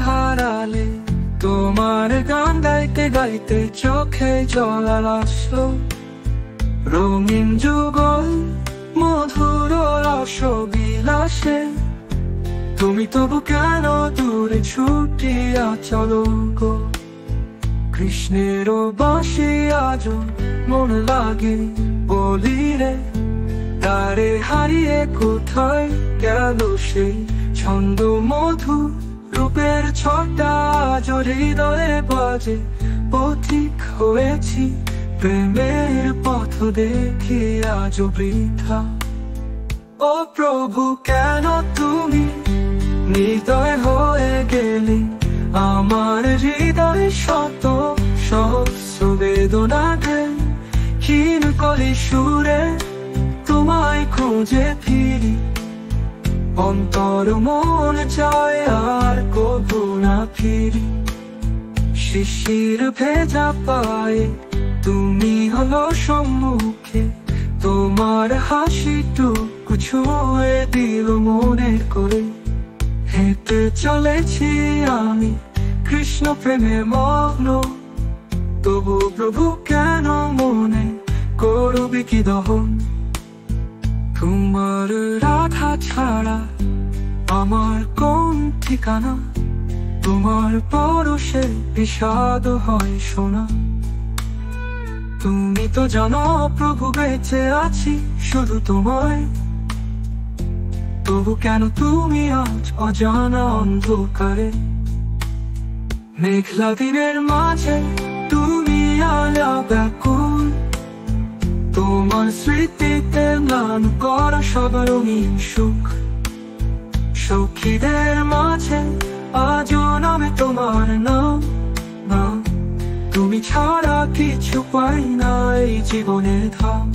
হারালে তোমার গান গাইতে গাইতে চোখে জল আসলো। রঙিন যুগল মধুর রসবিলাসে তুমি তবু কেন দূরে ছুটিয়া চলো গো। কৃষ্ণের বাঁশি আজ মন লাগে বলি রে, তারে হারিয়ে কোথায় গেল সেই ছন্দ মধু রূপের ছটা আজ হৃদয়ে বাজে। পথিক হয়েছি প্রেমের পথ দেখি আজ বৃথা। ও প্রভু কেন তুমি নির্দয় হয়ে গেলে, আমার হৃদয় শত সহস্র বেদনাকে ক্ষীণ কলি সুরে তোমায় খুঁজে ফিরি। অন্তর মন চায় আর কবু না ফিরি। শিশির ভেজা পায়ে তুমি হলো সম্মুখে, তোমার হাসিটুকু ছুঁয়ে দিল মনের করে। হেঁটে চলেছি আমি কৃষ্ণ প্রেমে মগ্ন, তবু প্রভু কেন মনে করবি কি দহন। তোমার রাধা ছাড়া আমার কোন ঠিকানা, তোমার পরশে বিষাদ হয় শোনা। তুমি তো জানো প্রভু বেঁচে আছি শুধু তোমায়, তবু কেন তুমি আজ অজানা অন্ধকারে। মেঘলা দিনের মাঝে তুমি আলা ব্যাকুল, তোমার স্মৃতিতে ম্লান করা সব রঙিন সুখ। সখীদের মাঝে আজও নামে তোমার নাম, নাম তুমি ছাড়া কিছু পাই না এই জীবনের ধাম।